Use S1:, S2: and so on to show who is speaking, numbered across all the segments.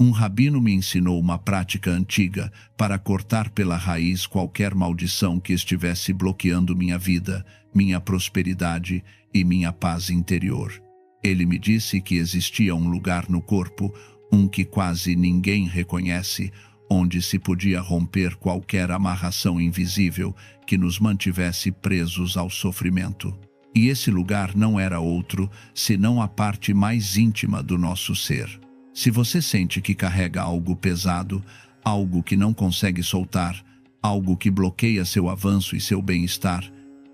S1: Um rabino me ensinou uma prática antiga para cortar pela raiz qualquer maldição que estivesse bloqueando minha vida, minha prosperidade e minha paz interior. Ele me disse que existia um lugar no corpo, um que quase ninguém reconhece, onde se podia romper qualquer amarração invisível que nos mantivesse presos ao sofrimento. E esse lugar não era outro, senão a parte mais íntima do nosso ser. Se você sente que carrega algo pesado, algo que não consegue soltar, algo que bloqueia seu avanço e seu bem-estar,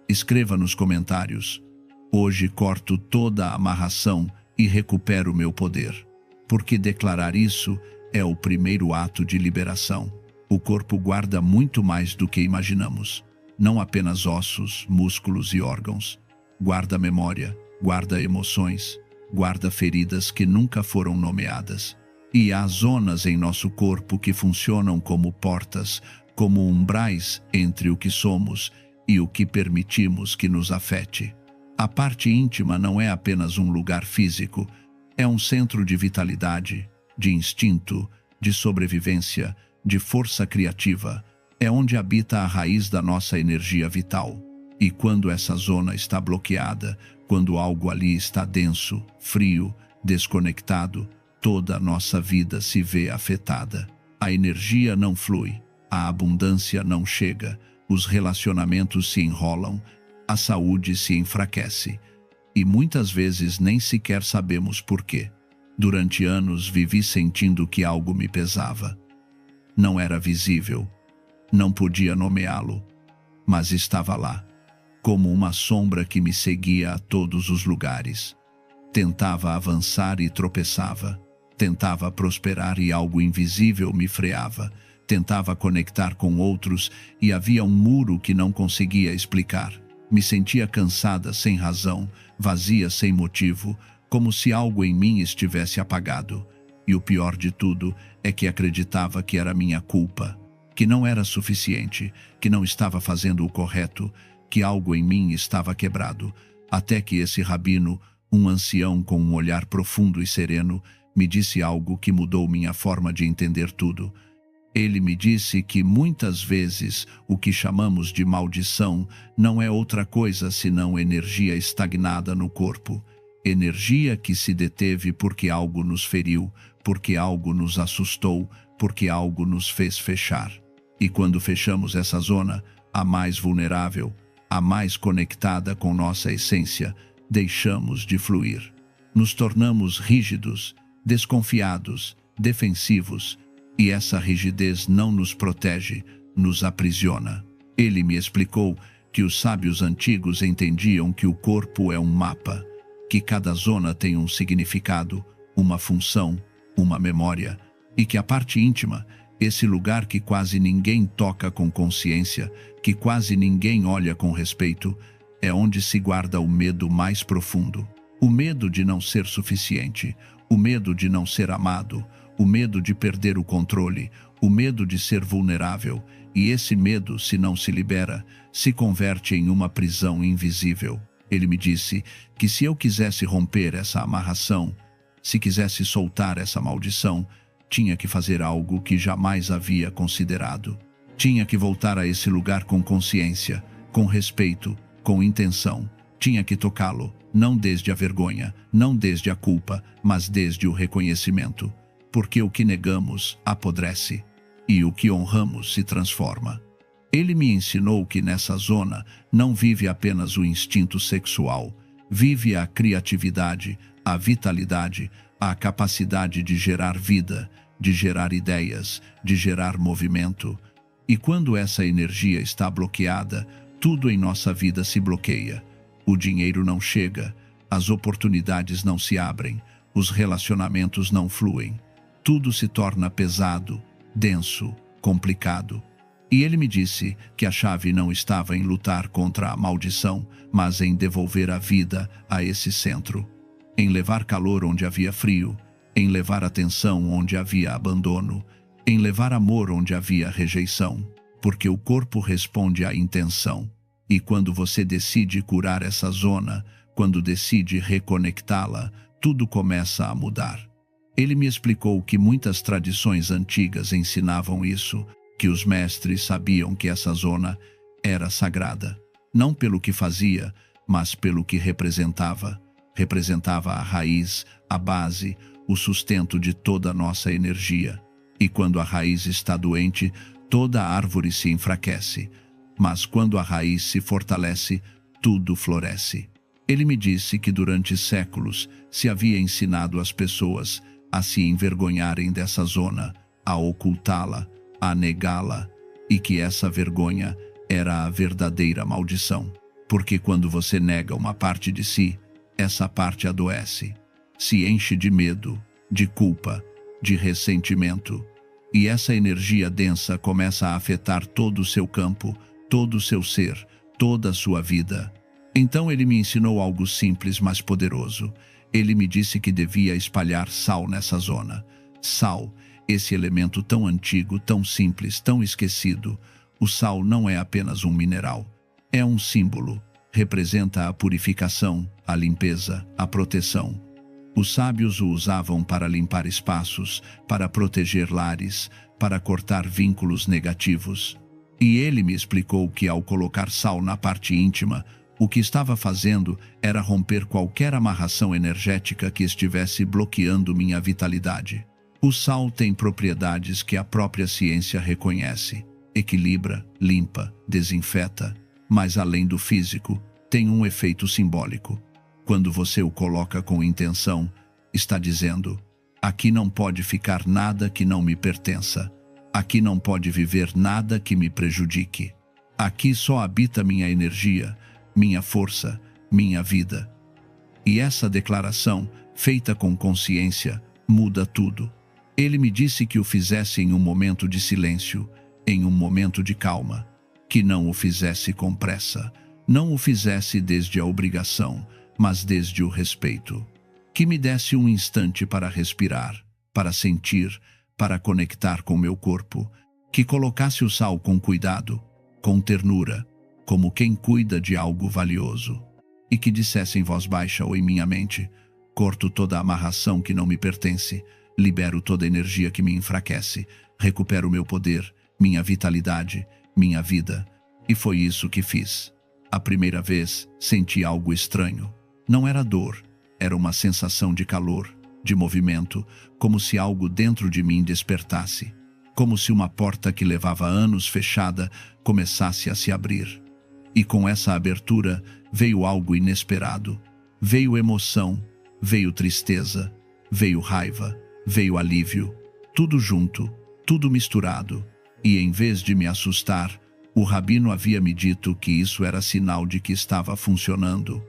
S1: escreva nos comentários: hoje corto toda a amarração e recupero meu poder. Porque declarar isso é o primeiro ato de liberação. O corpo guarda muito mais do que imaginamos. Não apenas ossos, músculos e órgãos. Guarda memória, guarda emoções, guarda feridas que nunca foram nomeadas. E há zonas em nosso corpo que funcionam como portas, como umbrais entre o que somos e o que permitimos que nos afete. A parte íntima não é apenas um lugar físico, é um centro de vitalidade, de instinto, de sobrevivência, de força criativa. É onde habita a raiz da nossa energia vital. E quando essa zona está bloqueada, quando algo ali está denso, frio, desconectado, toda a nossa vida se vê afetada. A energia não flui, a abundância não chega, os relacionamentos se enrolam, a saúde se enfraquece. E muitas vezes nem sequer sabemos por quê. Durante anos vivi sentindo que algo me pesava. Não era visível, não podia nomeá-lo, mas estava lá, como uma sombra que me seguia a todos os lugares. Tentava avançar e tropeçava. Tentava prosperar e algo invisível me freava. Tentava conectar com outros e havia um muro que não conseguia explicar. Me sentia cansada sem razão, vazia sem motivo, como se algo em mim estivesse apagado. E o pior de tudo é que acreditava que era minha culpa, que não era suficiente, que não estava fazendo o correto, que algo em mim estava quebrado, até que esse rabino, um ancião com um olhar profundo e sereno, me disse algo que mudou minha forma de entender tudo. Ele me disse que muitas vezes o que chamamos de maldição não é outra coisa senão energia estagnada no corpo. Energia que se deteve porque algo nos feriu, porque algo nos assustou, porque algo nos fez fechar. E quando fechamos essa zona, a mais vulnerável, a mais conectada com nossa essência, deixamos de fluir. Nos tornamos rígidos, desconfiados, defensivos, e essa rigidez não nos protege, nos aprisiona. Ele me explicou que os sábios antigos entendiam que o corpo é um mapa, que cada zona tem um significado, uma função, uma memória, e que a parte íntima, esse lugar que quase ninguém toca com consciência, que quase ninguém olha com respeito, é onde se guarda o medo mais profundo. O medo de não ser suficiente, o medo de não ser amado, o medo de perder o controle, o medo de ser vulnerável. E esse medo, se não se libera, se converte em uma prisão invisível. Ele me disse que se eu quisesse romper essa amarração, se quisesse soltar essa maldição, tinha que fazer algo que jamais havia considerado. Tinha que voltar a esse lugar com consciência, com respeito, com intenção. Tinha que tocá-lo, não desde a vergonha, não desde a culpa, mas desde o reconhecimento. Porque o que negamos apodrece, e o que honramos se transforma. Ele me ensinou que nessa zona não vive apenas o instinto sexual, vive a criatividade, a vitalidade, a capacidade de gerar vida, de gerar ideias, de gerar movimento. E quando essa energia está bloqueada, tudo em nossa vida se bloqueia. O dinheiro não chega, as oportunidades não se abrem, os relacionamentos não fluem. Tudo se torna pesado, denso, complicado. E ele me disse que a chave não estava em lutar contra a maldição, mas em devolver a vida a esse centro. Em levar calor onde havia frio, em levar atenção onde havia abandono, em levar amor onde havia rejeição, porque o corpo responde à intenção. E quando você decide curar essa zona, quando decide reconectá-la, tudo começa a mudar. Ele me explicou que muitas tradições antigas ensinavam isso, que os mestres sabiam que essa zona era sagrada, não pelo que fazia, mas pelo que representava. Representava a raiz, a base, o sustento de toda a nossa energia. E quando a raiz está doente, toda a árvore se enfraquece. Mas quando a raiz se fortalece, tudo floresce. Ele me disse que durante séculos se havia ensinado as pessoas a se envergonharem dessa zona, a ocultá-la, a negá-la, e que essa vergonha era a verdadeira maldição. Porque quando você nega uma parte de si, essa parte adoece, se enche de medo, de culpa, de ressentimento. E essa energia densa começa a afetar todo o seu campo, todo o seu ser, toda a sua vida. Então ele me ensinou algo simples, mas poderoso. Ele me disse que devia espalhar sal nessa zona. Sal, esse elemento tão antigo, tão simples, tão esquecido. O sal não é apenas um mineral. É um símbolo. Representa a purificação, a limpeza, a proteção. Os sábios o usavam para limpar espaços, para proteger lares, para cortar vínculos negativos. E ele me explicou que ao colocar sal na parte íntima, o que estava fazendo era romper qualquer amarração energética que estivesse bloqueando minha vitalidade. O sal tem propriedades que a própria ciência reconhece. Equilibra, limpa, desinfeta. Mas além do físico, tem um efeito simbólico. Quando você o coloca com intenção, está dizendo: aqui não pode ficar nada que não me pertença. Aqui não pode viver nada que me prejudique. Aqui só habita minha energia, minha força, minha vida. E essa declaração, feita com consciência, muda tudo. Ele me disse que o fizesse em um momento de silêncio, em um momento de calma, que não o fizesse com pressa, não o fizesse desde a obrigação, mas desde o respeito. Que me desse um instante para respirar, para sentir, para conectar com meu corpo, que colocasse o sal com cuidado, com ternura, como quem cuida de algo valioso, e que dissesse em voz baixa ou em minha mente: corto toda a amarração que não me pertence, libero toda a energia que me enfraquece, recupero meu poder, minha vitalidade, minha vida. E foi isso que fiz. A primeira vez, senti algo estranho. Não era dor, era uma sensação de calor, de movimento, como se algo dentro de mim despertasse, como se uma porta que levava anos fechada começasse a se abrir. E com essa abertura veio algo inesperado. Veio emoção, veio tristeza, veio raiva, veio alívio, tudo junto, tudo misturado. E em vez de me assustar, o rabino havia me dito que isso era sinal de que estava funcionando,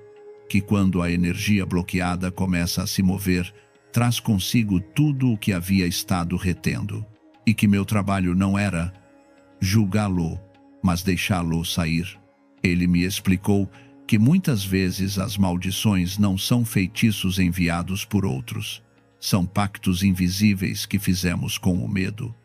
S1: que quando a energia bloqueada começa a se mover, traz consigo tudo o que havia estado retendo, e que meu trabalho não era julgá-lo, mas deixá-lo sair. Ele me explicou que muitas vezes as maldições não são feitiços enviados por outros, são pactos invisíveis que fizemos com o medo.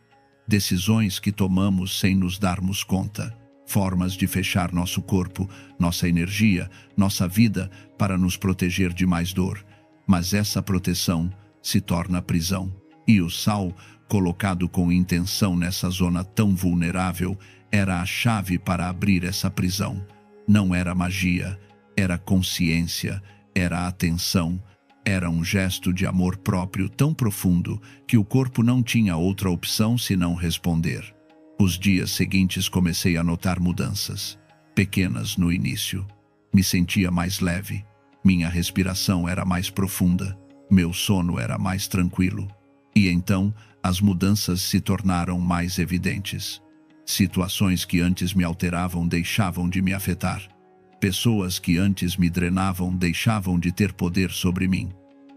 S1: Decisões que tomamos sem nos darmos conta, formas de fechar nosso corpo, nossa energia, nossa vida para nos proteger de mais dor. Mas essa proteção se torna prisão. E o sal, colocado com intenção nessa zona tão vulnerável, era a chave para abrir essa prisão. Não era magia, era consciência, era atenção. Era um gesto de amor próprio tão profundo que o corpo não tinha outra opção senão responder. Os dias seguintes comecei a notar mudanças, pequenas no início. Me sentia mais leve, minha respiração era mais profunda, meu sono era mais tranquilo. E então as mudanças se tornaram mais evidentes. Situações que antes me alteravam deixavam de me afetar. Pessoas que antes me drenavam deixavam de ter poder sobre mim.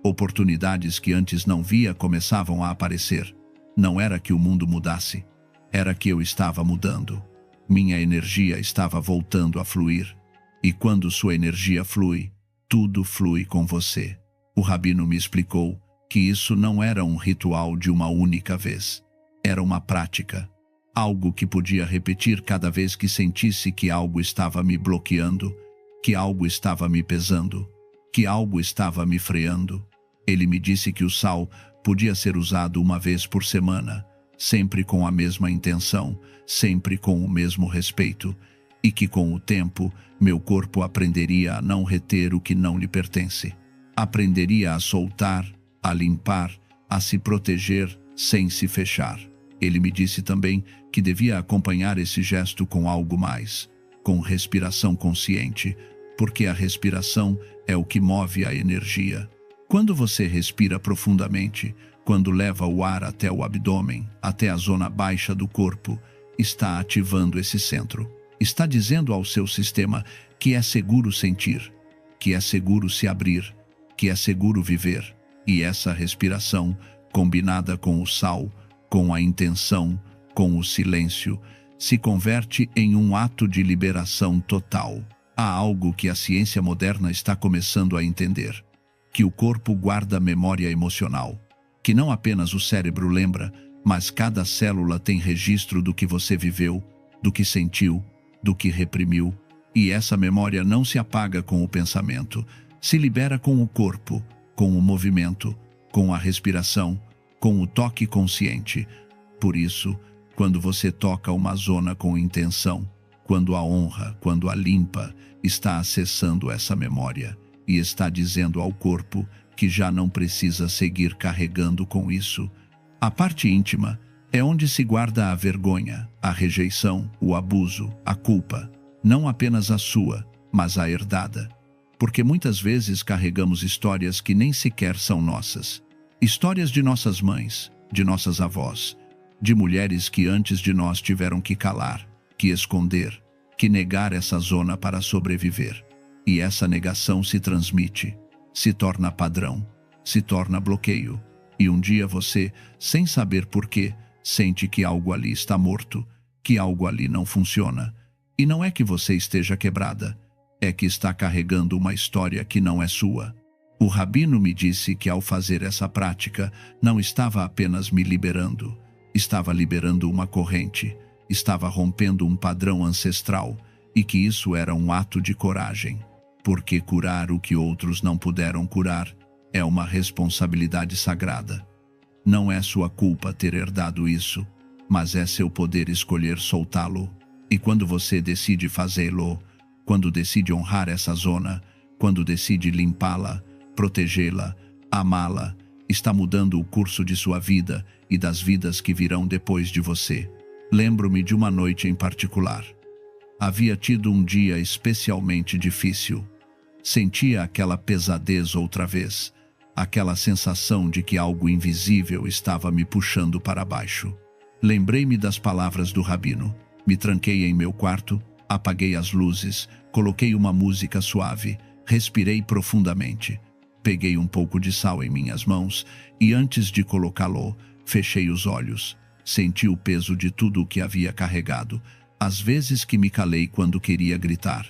S1: Oportunidades que antes não via começavam a aparecer. Não era que o mundo mudasse, era que eu estava mudando. Minha energia estava voltando a fluir. E quando sua energia flui, tudo flui com você. O rabino me explicou que isso não era um ritual de uma única vez. Era uma prática. Algo que podia repetir cada vez que sentisse que algo estava me bloqueando, que algo estava me pesando, que algo estava me freando. Ele me disse que o sal, podia ser usado uma vez por semana, sempre com a mesma intenção, sempre com o mesmo respeito, e que com o tempo meu corpo aprenderia a não reter o que não lhe pertence. Aprenderia a soltar, a limpar, a se proteger sem se fechar. Ele me disse também que devia acompanhar esse gesto com algo mais, com respiração consciente, porque a respiração é o que move a energia. Quando você respira profundamente, quando leva o ar até o abdômen, até a zona baixa do corpo, está ativando esse centro. Está dizendo ao seu sistema que é seguro sentir, que é seguro se abrir, que é seguro viver. E essa respiração, combinada com o sal, com a intenção, com o silêncio, se converte em um ato de liberação total. Há algo que a ciência moderna está começando a entender, que o corpo guarda memória emocional, que não apenas o cérebro lembra, mas cada célula tem registro do que você viveu, do que sentiu, do que reprimiu, e essa memória não se apaga com o pensamento, se libera com o corpo, com o movimento, com a respiração, com o toque consciente. Por isso, quando você toca uma zona com intenção, quando a honra, quando a limpa, está acessando essa memória e está dizendo ao corpo que já não precisa seguir carregando com isso. A parte íntima é onde se guarda a vergonha, a rejeição, o abuso, a culpa, não apenas a sua, mas a herdada. Porque muitas vezes carregamos histórias que nem sequer são nossas. Histórias de nossas mães, de nossas avós, de mulheres que antes de nós tiveram que calar, que esconder, que negar essa zona para sobreviver. E essa negação se transmite, se torna padrão, se torna bloqueio. E um dia você, sem saber porquê, sente que algo ali está morto, que algo ali não funciona. E não é que você esteja quebrada, é que está carregando uma história que não é sua. O rabino me disse que ao fazer essa prática, não estava apenas me liberando, estava liberando uma corrente, estava rompendo um padrão ancestral, e que isso era um ato de coragem. Porque curar o que outros não puderam curar é uma responsabilidade sagrada. Não é sua culpa ter herdado isso, mas é seu poder escolher soltá-lo. E quando você decide fazê-lo, quando decide honrar essa zona, quando decide limpá-la, protegê-la, amá-la, está mudando o curso de sua vida e das vidas que virão depois de você. Lembro-me de uma noite em particular. Havia tido um dia especialmente difícil. Sentia aquela pesadez outra vez, aquela sensação de que algo invisível estava me puxando para baixo. Lembrei-me das palavras do rabino. Me tranquei em meu quarto, apaguei as luzes, coloquei uma música suave, respirei profundamente. Peguei um pouco de sal em minhas mãos e antes de colocá-lo, fechei os olhos. Senti o peso de tudo o que havia carregado, às vezes que me calei quando queria gritar.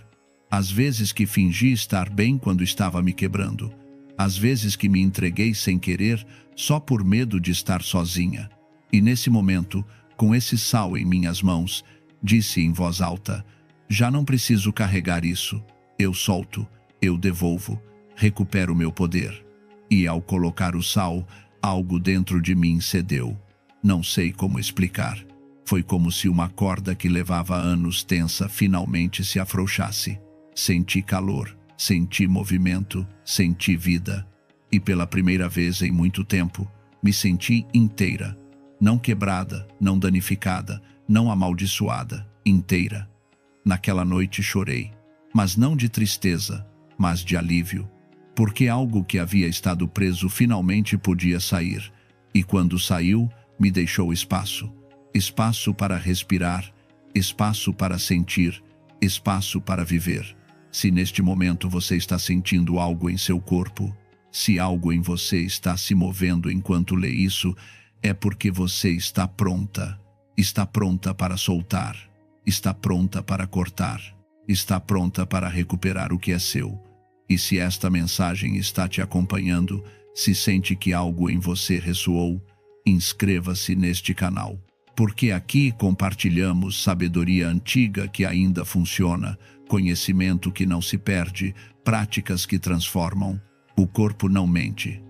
S1: Às vezes que fingi estar bem quando estava me quebrando. Às vezes que me entreguei sem querer, só por medo de estar sozinha. E nesse momento, com esse sal em minhas mãos, disse em voz alta: já não preciso carregar isso. Eu solto, eu devolvo, recupero meu poder. E ao colocar o sal, algo dentro de mim cedeu. Não sei como explicar. Foi como se uma corda que levava anos tensa finalmente se afrouxasse. Senti calor, senti movimento, senti vida. E pela primeira vez em muito tempo, me senti inteira. Não quebrada, não danificada, não amaldiçoada, inteira. Naquela noite chorei, mas não de tristeza, mas de alívio. Porque algo que havia estado preso finalmente podia sair. E quando saiu, me deixou espaço. Espaço para respirar, espaço para sentir, espaço para viver. Se neste momento você está sentindo algo em seu corpo, se algo em você está se movendo enquanto lê isso, é porque você está pronta para soltar, está pronta para cortar, está pronta para recuperar o que é seu. E se esta mensagem está te acompanhando, se sente que algo em você ressoou, inscreva-se neste canal. Porque aqui compartilhamos sabedoria antiga que ainda funciona, conhecimento que não se perde, práticas que transformam. O corpo não mente.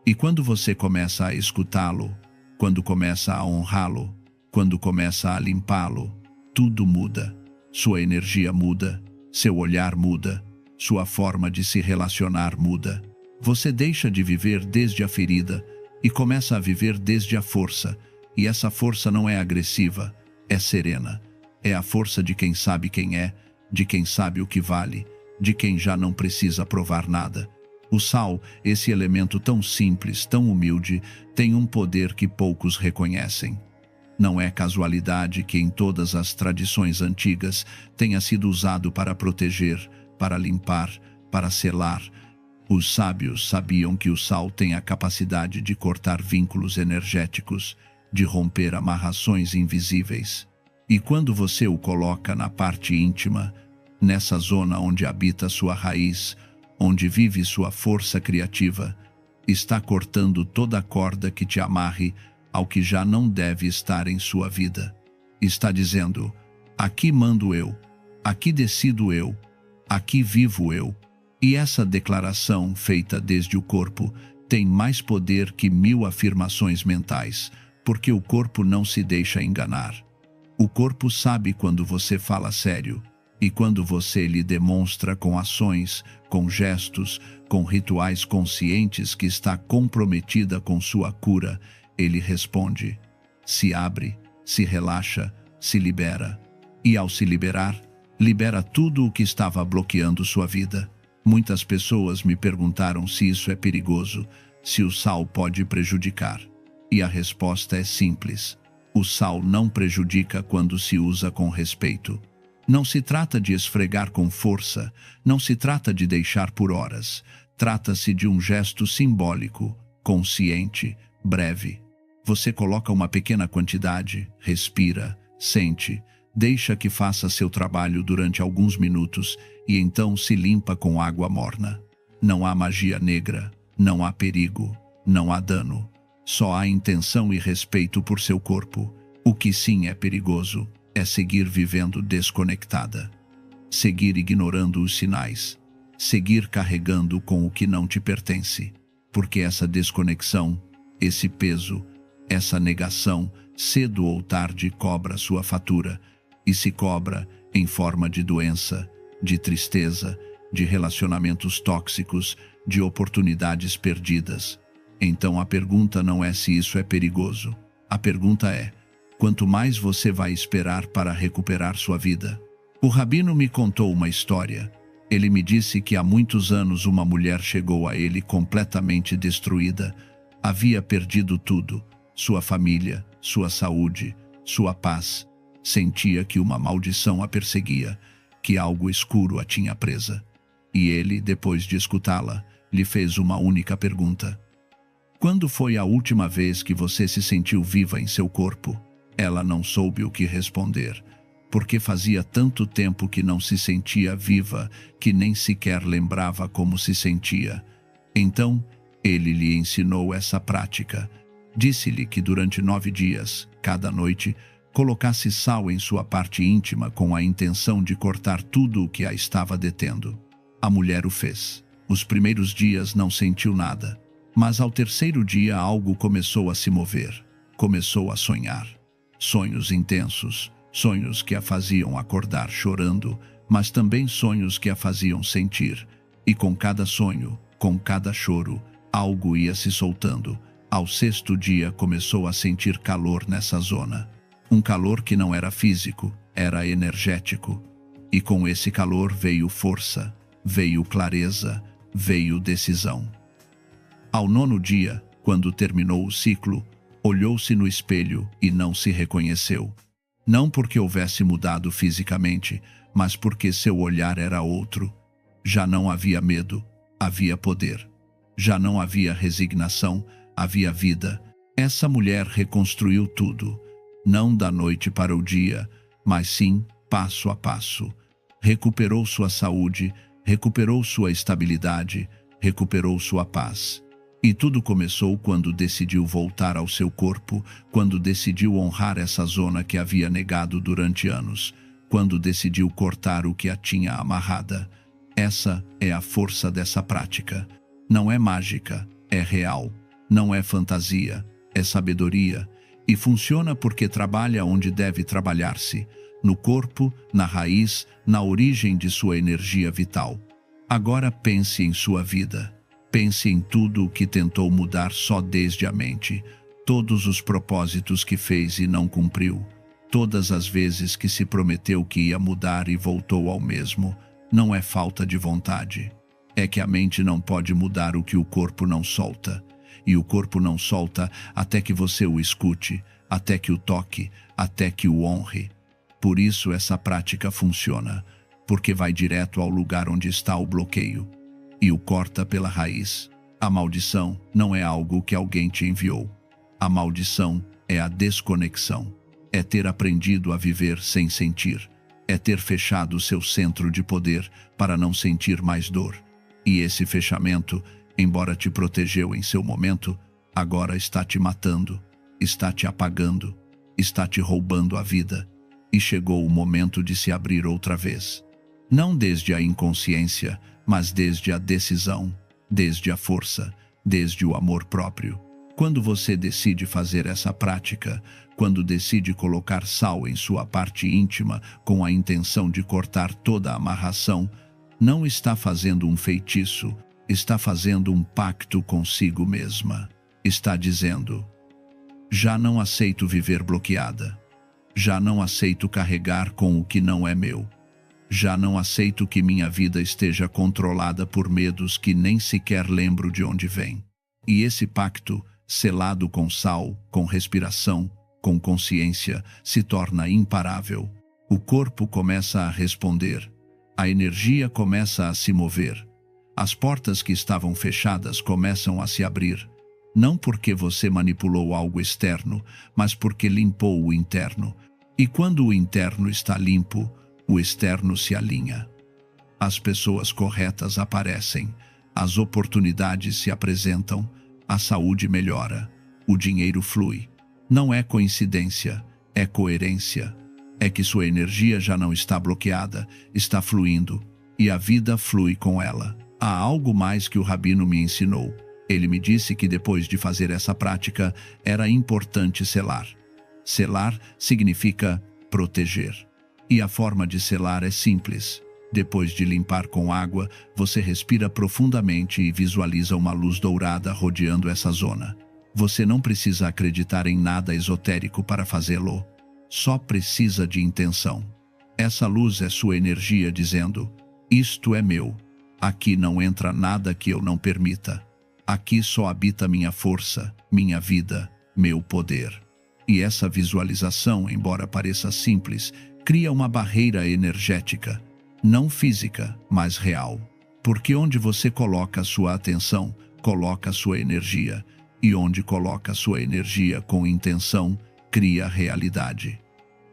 S1: E quando você começa a escutá-lo, quando começa a honrá-lo, quando começa a limpá-lo, tudo muda. Sua energia muda, seu olhar muda, sua forma de se relacionar muda. Você deixa de viver desde a ferida e começa a viver desde a força. E essa força não é agressiva, é serena. É a força de quem sabe quem é, de quem sabe o que vale, de quem já não precisa provar nada. O sal, esse elemento tão simples, tão humilde, tem um poder que poucos reconhecem. Não é casualidade que em todas as tradições antigas tenha sido usado para proteger, para limpar, para selar. Os sábios sabiam que o sal tem a capacidade de cortar vínculos energéticos, de romper amarrações invisíveis. E quando você o coloca na parte íntima, nessa zona onde habita sua raiz, onde vive sua força criativa, está cortando toda a corda que te amarre ao que já não deve estar em sua vida. Está dizendo: aqui mando eu, aqui decido eu, aqui vivo eu. E essa declaração, feita desde o corpo, tem mais poder que 1000 afirmações mentais, porque o corpo não se deixa enganar. O corpo sabe quando você fala sério, e quando você lhe demonstra com ações, com gestos, com rituais conscientes que está comprometida com sua cura, ele responde, se abre, se relaxa, se libera. E ao se liberar, libera tudo o que estava bloqueando sua vida. Muitas pessoas me perguntaram se isso é perigoso, se o sal pode prejudicar. E a resposta é simples. O sal não prejudica quando se usa com respeito. Não se trata de esfregar com força, não se trata de deixar por horas. Trata-se de um gesto simbólico, consciente, breve. Você coloca uma pequena quantidade, respira, sente, deixa que faça seu trabalho durante alguns minutos e então se limpa com água morna. Não há magia negra, não há perigo, não há dano. Só há intenção e respeito por seu corpo. O que sim é perigoso é seguir vivendo desconectada. Seguir ignorando os sinais. Seguir carregando com o que não te pertence. Porque essa desconexão, esse peso, essa negação, cedo ou tarde cobra sua fatura. E se cobra em forma de doença, de tristeza, de relacionamentos tóxicos, de oportunidades perdidas. Então a pergunta não é se isso é perigoso. A pergunta é, quanto mais você vai esperar para recuperar sua vida? O rabino me contou uma história. Ele me disse que há muitos anos uma mulher chegou a ele completamente destruída. Havia perdido tudo, sua família, sua saúde, sua paz. Sentia que uma maldição a perseguia, que algo escuro a tinha presa. E ele, depois de escutá-la, lhe fez uma única pergunta. Quando foi a última vez que você se sentiu viva em seu corpo? Ela não soube o que responder, porque fazia tanto tempo que não se sentia viva que nem sequer lembrava como se sentia. Então, ele lhe ensinou essa prática. Disse-lhe que durante 9 dias, cada noite, colocasse sal em sua parte íntima com a intenção de cortar tudo o que a estava detendo. A mulher o fez. Os primeiros dias não sentiu nada. Mas ao terceiro dia algo começou a se mover, começou a sonhar. Sonhos intensos, sonhos que a faziam acordar chorando, mas também sonhos que a faziam sentir. E com cada sonho, com cada choro, algo ia se soltando. Ao 6º dia começou a sentir calor nessa zona. Um calor que não era físico, era energético. E com esse calor veio força, veio clareza, veio decisão. Ao 9º dia, quando terminou o ciclo, olhou-se no espelho e não se reconheceu. Não porque houvesse mudado fisicamente, mas porque seu olhar era outro. Já não havia medo, havia poder. Já não havia resignação, havia vida. Essa mulher reconstruiu tudo, não da noite para o dia, mas sim passo a passo. Recuperou sua saúde, recuperou sua estabilidade, recuperou sua paz. E tudo começou quando decidiu voltar ao seu corpo, quando decidiu honrar essa zona que havia negado durante anos, quando decidiu cortar o que a tinha amarrada. Essa é a força dessa prática. Não é mágica, é real. Não é fantasia, é sabedoria, e funciona porque trabalha onde deve trabalhar-se, no corpo, na raiz, na origem de sua energia vital. Agora pense em sua vida. Pense em tudo o que tentou mudar só desde a mente, todos os propósitos que fez e não cumpriu, todas as vezes que se prometeu que ia mudar e voltou ao mesmo. Não é falta de vontade. É que a mente não pode mudar o que o corpo não solta. E o corpo não solta até que você o escute, até que o toque, até que o honre. Por isso essa prática funciona, porque vai direto ao lugar onde está o bloqueio e o corta pela raiz. A maldição não é algo que alguém te enviou. A maldição é a desconexão. É ter aprendido a viver sem sentir. É ter fechado seu centro de poder para não sentir mais dor. E esse fechamento, embora te protegeu em seu momento, agora está te matando, está te apagando, está te roubando a vida. E chegou o momento de se abrir outra vez. Não desde a inconsciência, mas desde a decisão, desde a força, desde o amor próprio. Quando você decide fazer essa prática, quando decide colocar sal em sua parte íntima com a intenção de cortar toda a amarração, não está fazendo um feitiço, está fazendo um pacto consigo mesma. Está dizendo: já não aceito viver bloqueada. Já não aceito carregar com o que não é meu. Já não aceito que minha vida esteja controlada por medos que nem sequer lembro de onde vêm. E esse pacto, selado com sal, com respiração, com consciência, se torna imparável. O corpo começa a responder. A energia começa a se mover. As portas que estavam fechadas começam a se abrir. Não porque você manipulou algo externo, mas porque limpou o interno. E quando o interno está limpo, o externo se alinha. As pessoas corretas aparecem, as oportunidades se apresentam, a saúde melhora, o dinheiro flui. Não é coincidência, é coerência. É que sua energia já não está bloqueada, está fluindo, e a vida flui com ela. Há algo mais que o Rabino me ensinou. Ele me disse que depois de fazer essa prática, era importante selar. Selar significa proteger. E a forma de selar é simples. Depois de limpar com água, você respira profundamente e visualiza uma luz dourada rodeando essa zona. Você não precisa acreditar em nada esotérico para fazê-lo. Só precisa de intenção. Essa luz é sua energia dizendo: isto é meu. Aqui não entra nada que eu não permita. Aqui só habita minha força, minha vida, meu poder. E essa visualização, embora pareça simples, cria uma barreira energética, não física, mas real. Porque onde você coloca a sua atenção, coloca a sua energia. E onde coloca a sua energia com intenção, cria realidade.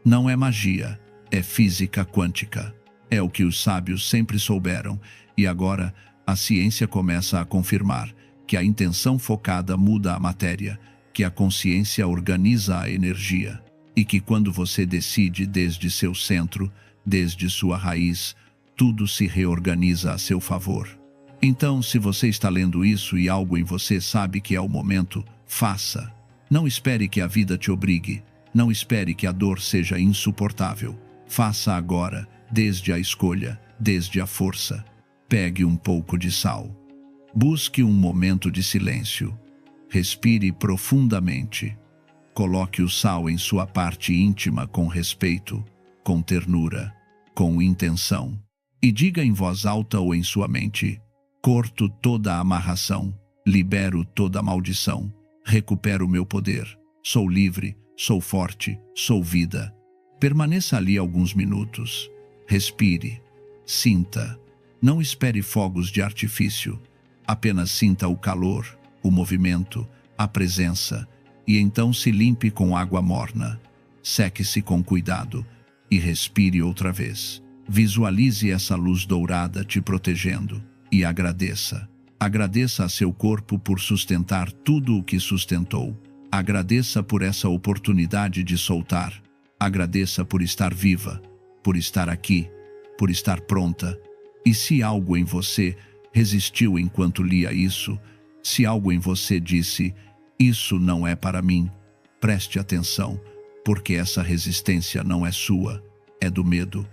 S1: Não é magia, é física quântica. É o que os sábios sempre souberam, e agora a ciência começa a confirmar que a intenção focada muda a matéria, que a consciência organiza a energia, e que quando você decide desde seu centro, desde sua raiz, tudo se reorganiza a seu favor. Então, se você está lendo isso e algo em você sabe que é o momento, faça. Não espere que a vida te obrigue. Não espere que a dor seja insuportável. Faça agora, desde a escolha, desde a força. Pegue um pouco de sal. Busque um momento de silêncio. Respire profundamente. Coloque o sal em sua parte íntima com respeito, com ternura, com intenção. E diga em voz alta ou em sua mente: corto toda a amarração, libero toda a maldição, recupero meu poder, sou livre, sou forte, sou vida. Permaneça ali alguns minutos. Respire, sinta. Não espere fogos de artifício. Apenas sinta o calor, o movimento, a presença, e então se limpe com água morna. Seque-se com cuidado e respire outra vez. Visualize essa luz dourada te protegendo e agradeça. Agradeça a seu corpo por sustentar tudo o que sustentou. Agradeça por essa oportunidade de soltar. Agradeça por estar viva, por estar aqui, por estar pronta. E se algo em você resistiu enquanto lia isso, se algo em você disse: Isso não é para mim. Preste atenção, porque essa resistência não é sua, é do medo,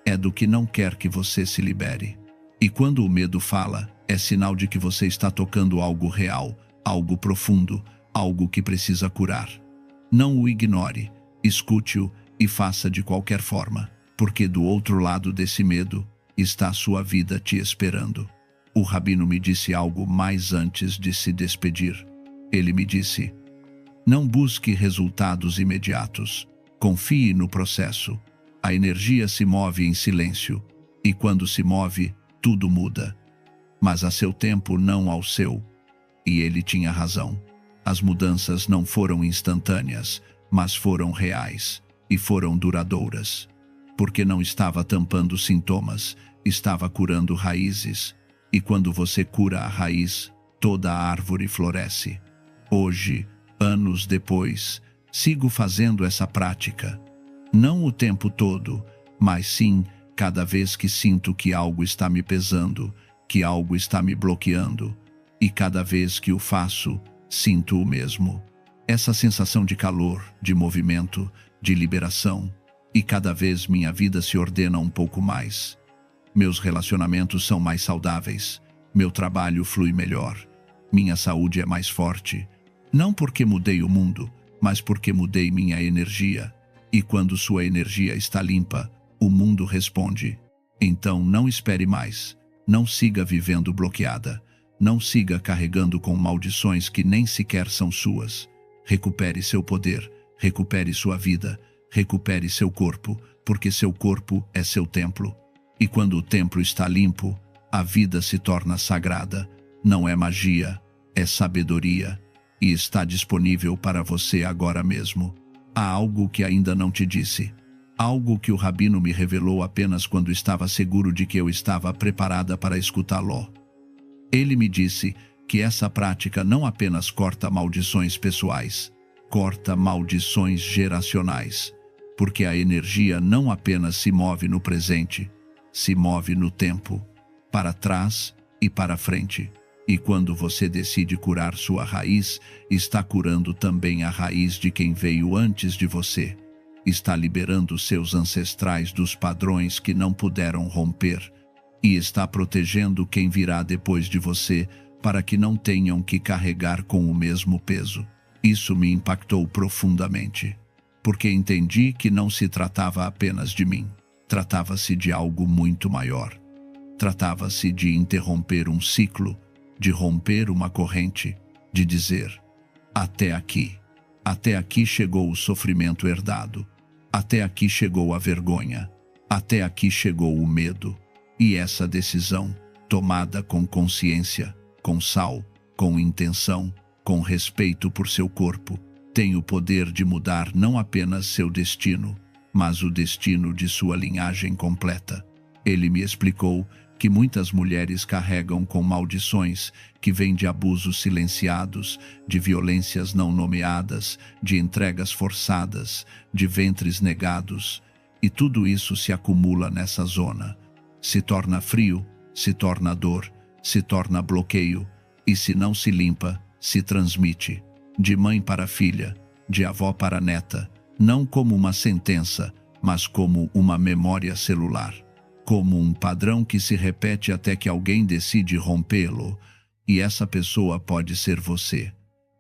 S1: é do que não quer que você se libere. E quando o medo fala, é sinal de que você está tocando algo real, algo profundo, algo que precisa curar. Não o ignore, escute-o e faça de qualquer forma, porque do outro lado desse medo está a sua vida te esperando. O rabino me disse algo mais antes de se despedir. Ele me disse: não busque resultados imediatos. Confie no processo. A energia se move em silêncio, e quando se move, tudo muda. Mas a seu tempo, não ao seu. E ele tinha razão. As mudanças não foram instantâneas, mas foram reais e foram duradouras. Porque não estava tampando sintomas, estava curando raízes. E quando você cura a raiz, toda a árvore floresce. Hoje, anos depois, sigo fazendo essa prática. Não o tempo todo, mas sim cada vez que sinto que algo está me pesando, que algo está me bloqueando. E cada vez que o faço, sinto o mesmo. Essa sensação de calor, de movimento, de liberação. E cada vez minha vida se ordena um pouco mais. Meus relacionamentos são mais saudáveis. Meu trabalho flui melhor. Minha saúde é mais forte. Não porque mudei o mundo, mas porque mudei minha energia. E quando sua energia está limpa, o mundo responde. Então não espere mais. Não siga vivendo bloqueada. Não siga carregando com maldições que nem sequer são suas. Recupere seu poder. Recupere sua vida. Recupere seu corpo, porque seu corpo é seu templo. E quando o templo está limpo, a vida se torna sagrada. Não é magia, é sabedoria. E está disponível para você agora mesmo. Há algo que ainda não te disse. Algo que o rabino me revelou apenas quando estava seguro de que eu estava preparada para escutá-lo. Ele me disse que essa prática não apenas corta maldições pessoais, corta maldições geracionais. Porque a energia não apenas se move no presente, se move no tempo, para trás e para frente. E quando você decide curar sua raiz, está curando também a raiz de quem veio antes de você. Está liberando seus ancestrais dos padrões que não puderam romper. E está protegendo quem virá depois de você, para que não tenham que carregar com o mesmo peso. Isso me impactou profundamente. Porque entendi que não se tratava apenas de mim. Tratava-se de algo muito maior. Tratava-se de interromper um ciclo, de romper uma corrente, de dizer: até aqui. Até aqui chegou o sofrimento herdado. Até aqui chegou a vergonha. Até aqui chegou o medo. E essa decisão, tomada com consciência, com sal, com intenção, com respeito por seu corpo, tem o poder de mudar não apenas seu destino, mas o destino de sua linhagem completa. Ele me explicou que muitas mulheres carregam com maldições que vêm de abusos silenciados, de violências não nomeadas, de entregas forçadas, de ventres negados. E tudo isso se acumula nessa zona. Se torna frio, se torna dor, se torna bloqueio, e se não se limpa, se transmite. De mãe para filha, de avó para neta, não como uma sentença, mas como uma memória celular. Como um padrão que se repete até que alguém decide rompê-lo. E essa pessoa pode ser você.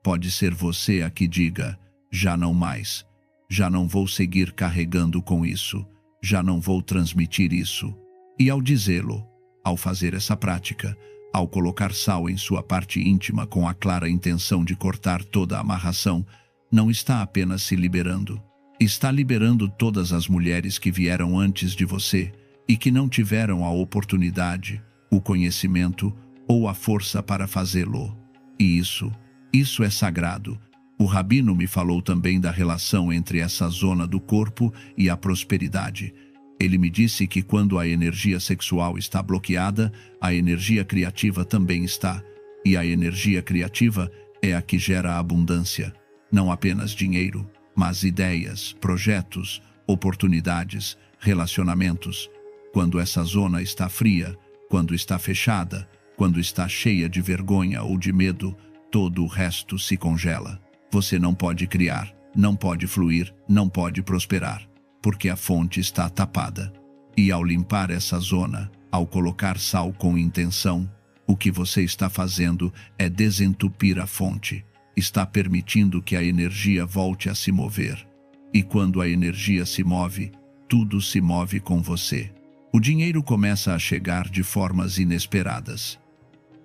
S1: Pode ser você a que diga: já não mais. Já não vou seguir carregando com isso. Já não vou transmitir isso. E ao dizê-lo, ao fazer essa prática, ao colocar sal em sua parte íntima com a clara intenção de cortar toda a amarração, não está apenas se liberando. Está liberando todas as mulheres que vieram antes de você e que não tiveram a oportunidade, o conhecimento ou a força para fazê-lo. E isso é sagrado. O rabino me falou também da relação entre essa zona do corpo e a prosperidade. Ele me disse que quando a energia sexual está bloqueada, a energia criativa também está. E a energia criativa é a que gera a abundância. Não apenas dinheiro, mas ideias, projetos, oportunidades, relacionamentos. Quando essa zona está fria, quando está fechada, quando está cheia de vergonha ou de medo, todo o resto se congela. Você não pode criar, não pode fluir, não pode prosperar, porque a fonte está tapada. E ao limpar essa zona, ao colocar sal com intenção, o que você está fazendo é desentupir a fonte. Está permitindo que a energia volte a se mover. E quando a energia se move, tudo se move com você. O dinheiro começa a chegar de formas inesperadas.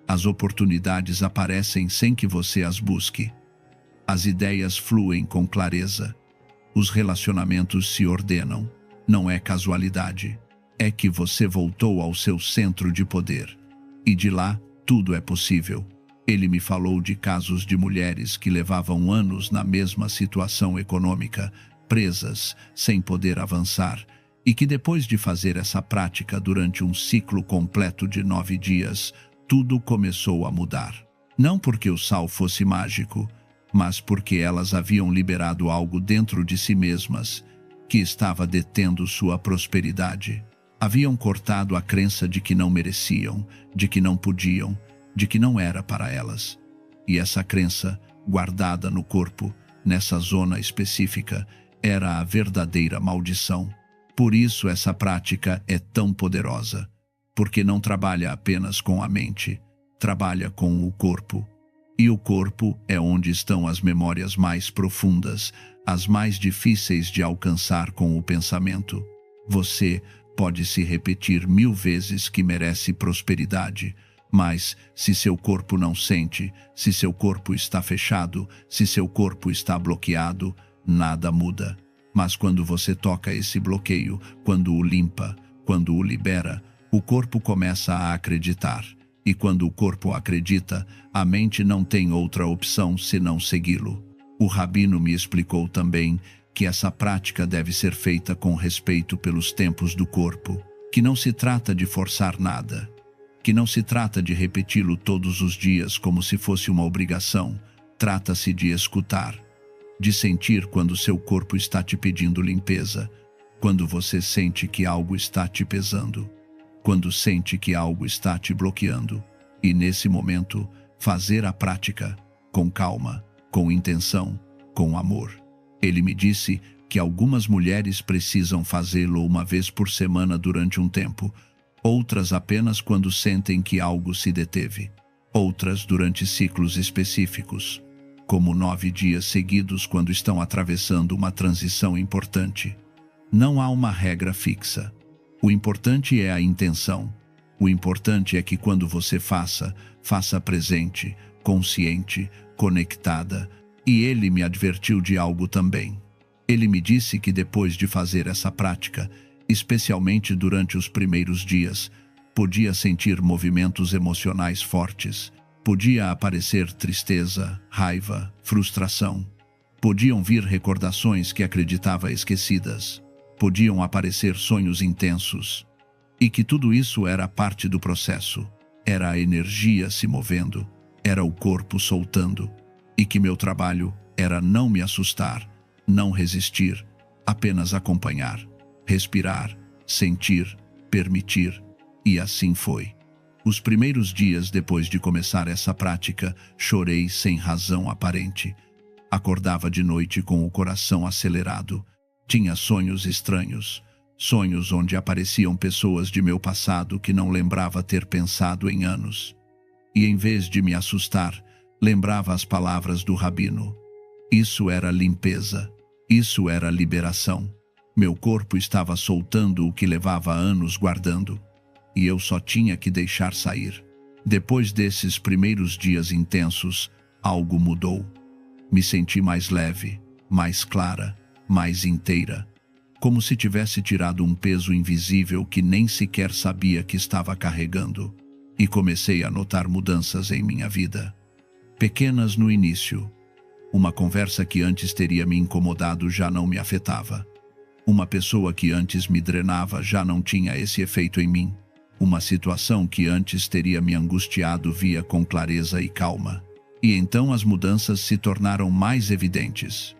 S1: As oportunidades aparecem sem que você as busque. As ideias fluem com clareza. Os relacionamentos se ordenam. Não é casualidade. É que você voltou ao seu centro de poder. E de lá, tudo é possível. Ele me falou de casos de mulheres que levavam anos na mesma situação econômica, presas, sem poder avançar, e que depois de fazer essa prática durante um ciclo completo de 9 dias, tudo começou a mudar. Não porque o sal fosse mágico, mas porque elas haviam liberado algo dentro de si mesmas, que estava detendo sua prosperidade. Haviam cortado a crença de que não mereciam, de que não podiam, de que não era para elas. E essa crença, guardada no corpo, nessa zona específica, era a verdadeira maldição. Por isso essa prática é tão poderosa, porque não trabalha apenas com a mente, trabalha com o corpo. E o corpo é onde estão as memórias mais profundas, as mais difíceis de alcançar com o pensamento. Você pode se repetir 1000 vezes que merece prosperidade, mas se seu corpo não sente, se seu corpo está fechado, se seu corpo está bloqueado, nada muda. Mas quando você toca esse bloqueio, quando o limpa, quando o libera, o corpo começa a acreditar. E quando o corpo acredita, a mente não tem outra opção senão segui-lo. O rabino me explicou também que essa prática deve ser feita com respeito pelos tempos do corpo, que não se trata de forçar nada, que não se trata de repeti-lo todos os dias como se fosse uma obrigação. Trata-se de escutar, de sentir quando seu corpo está te pedindo limpeza, quando você sente que algo está te pesando, quando sente que algo está te bloqueando, e nesse momento, fazer a prática com calma, com intenção, com amor. Ele me disse que algumas mulheres precisam fazê-lo uma vez por semana durante um tempo, outras apenas quando sentem que algo se deteve, outras durante ciclos específicos, como 9 dias seguidos quando estão atravessando uma transição importante. Não há uma regra fixa. O importante é a intenção. O importante é que quando você faça presente, consciente, conectada. E ele me advertiu de algo também. Ele me disse que depois de fazer essa prática, especialmente durante os primeiros dias, podia sentir movimentos emocionais fortes, podia aparecer tristeza, raiva, frustração, podiam vir recordações que acreditava esquecidas, podiam aparecer sonhos intensos, e que tudo isso era parte do processo, era a energia se movendo, era o corpo soltando. E que meu trabalho era não me assustar, não resistir, apenas acompanhar, respirar, sentir, permitir, e assim foi. Os primeiros dias depois de começar essa prática, chorei sem razão aparente. Acordava de noite com o coração acelerado. Tinha sonhos estranhos, sonhos onde apareciam pessoas de meu passado que não lembrava ter pensado em anos. E em vez de me assustar, lembrava as palavras do rabino. Isso era limpeza. Isso era liberação. Meu corpo estava soltando o que levava anos guardando. E eu só tinha que deixar sair. Depois desses primeiros dias intensos, algo mudou. Me senti mais leve, mais clara, mais inteira. Como se tivesse tirado um peso invisível que nem sequer sabia que estava carregando. E comecei a notar mudanças em minha vida. Pequenas no início. Uma conversa que antes teria me incomodado já não me afetava. Uma pessoa que antes me drenava já não tinha esse efeito em mim. Uma situação que antes teria me angustiado via com clareza e calma. E então as mudanças se tornaram mais evidentes.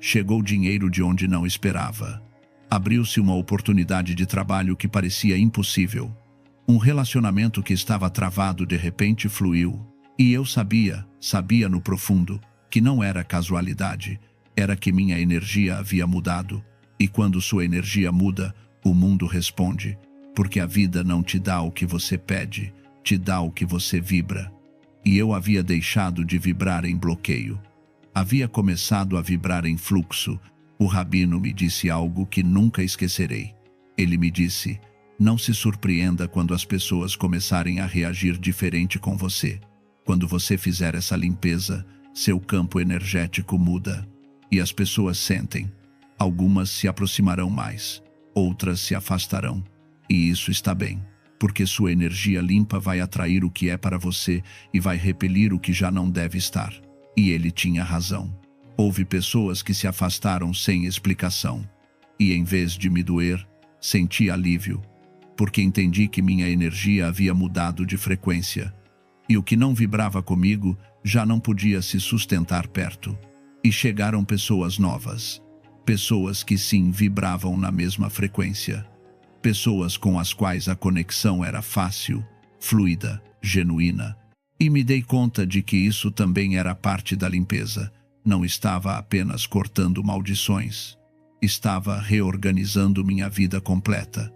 S1: Chegou dinheiro de onde não esperava. Abriu-se uma oportunidade de trabalho que parecia impossível. Um relacionamento que estava travado de repente fluiu. E eu sabia sabia no profundo que não era casualidade, era que minha energia havia mudado, e quando sua energia muda, o mundo responde, porque a vida não te dá o que você pede, te dá o que você vibra. E eu havia deixado de vibrar em bloqueio. Havia começado a vibrar em fluxo. O rabino me disse algo que nunca esquecerei. Ele me disse: não se surpreenda quando as pessoas começarem a reagir diferente com você. Quando você fizer essa limpeza, seu campo energético muda. E as pessoas sentem. Algumas se aproximarão mais, outras se afastarão. E isso está bem, porque sua energia limpa vai atrair o que é para você e vai repelir o que já não deve estar. E ele tinha razão. Houve pessoas que se afastaram sem explicação. E em vez de me doer, senti alívio, porque entendi que minha energia havia mudado de frequência. E o que não vibrava comigo já não podia se sustentar perto. E chegaram pessoas novas. Pessoas que sim vibravam na mesma frequência. Pessoas com as quais a conexão era fácil, fluida, genuína. E me dei conta de que isso também era parte da limpeza. Não estava apenas cortando maldições. Estava reorganizando minha vida completa.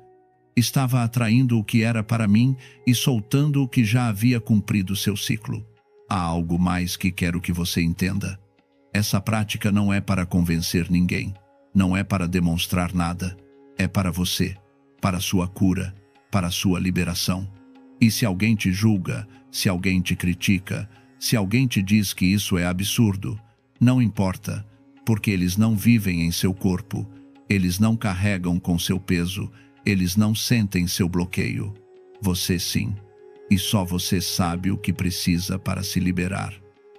S1: Estava atraindo o que era para mim e soltando o que já havia cumprido seu ciclo. Há algo mais que quero que você entenda. Essa prática não é para convencer ninguém. Não é para demonstrar nada. É para você, para sua cura, para sua liberação. E se alguém te julga, se alguém te critica, se alguém te diz que isso é absurdo, não importa, porque eles não vivem em seu corpo, eles não carregam com seu peso, eles não sentem seu bloqueio. Você sim. E só você sabe o que precisa para se liberar.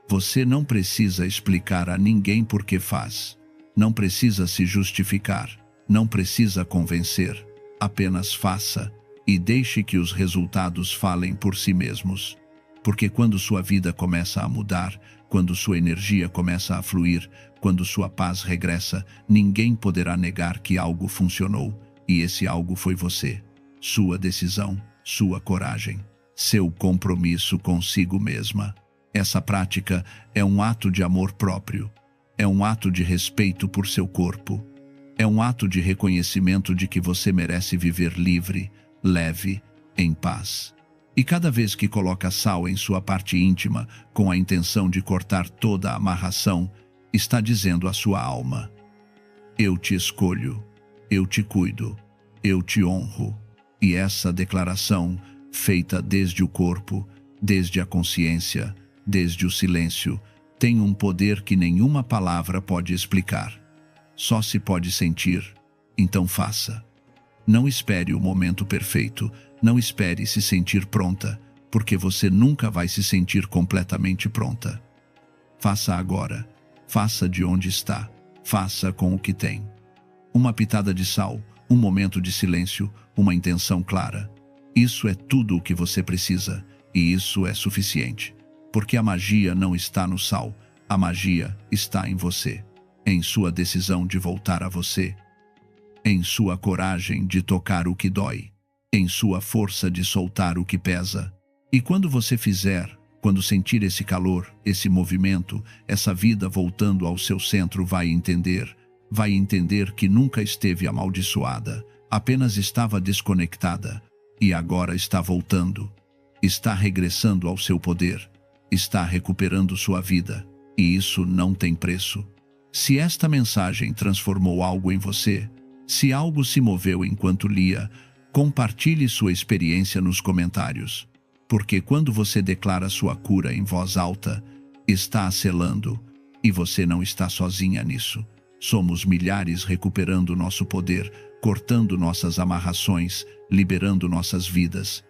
S1: Você não precisa explicar a ninguém por que faz. Não precisa se justificar. Não precisa convencer. Apenas faça e deixe que os resultados falem por si mesmos. Porque quando sua vida começa a mudar, quando sua energia começa a fluir, quando sua paz regressa, ninguém poderá negar que algo funcionou. E esse algo foi você. Sua decisão, sua coragem, seu compromisso consigo mesma. Essa prática é um ato de amor próprio. É um ato de respeito por seu corpo. É um ato de reconhecimento de que você merece viver livre, leve, em paz. E cada vez que coloca sal em sua parte íntima, com a intenção de cortar toda a amarração, está dizendo à sua alma: eu te escolho, eu te cuido, eu te honro. E essa declaração, feita desde o corpo, desde a consciência, desde o silêncio, tem um poder que nenhuma palavra pode explicar. Só se pode sentir. Então faça. Não espere o momento perfeito. Não espere se sentir pronta, porque você nunca vai se sentir completamente pronta. Faça agora. Faça de onde está. Faça com o que tem. Uma pitada de sal, um momento de silêncio, uma intenção clara. Isso é tudo o que você precisa, e isso é suficiente. Porque a magia não está no sal, a magia está em você, em sua decisão de voltar a você, em sua coragem de tocar o que dói, em sua força de soltar o que pesa. E quando você fizer, quando sentir esse calor, esse movimento, essa vida voltando ao seu centro, vai entender que nunca esteve amaldiçoada, apenas estava desconectada, e agora está voltando, está regressando ao seu poder, está recuperando sua vida, e isso não tem preço. Se esta mensagem transformou algo em você, se algo se moveu enquanto lia, compartilhe sua experiência nos comentários, porque quando você declara sua cura em voz alta, está a selando, e você não está sozinha nisso. Somos milhares recuperando nosso poder, cortando nossas amarrações, liberando nossas vidas.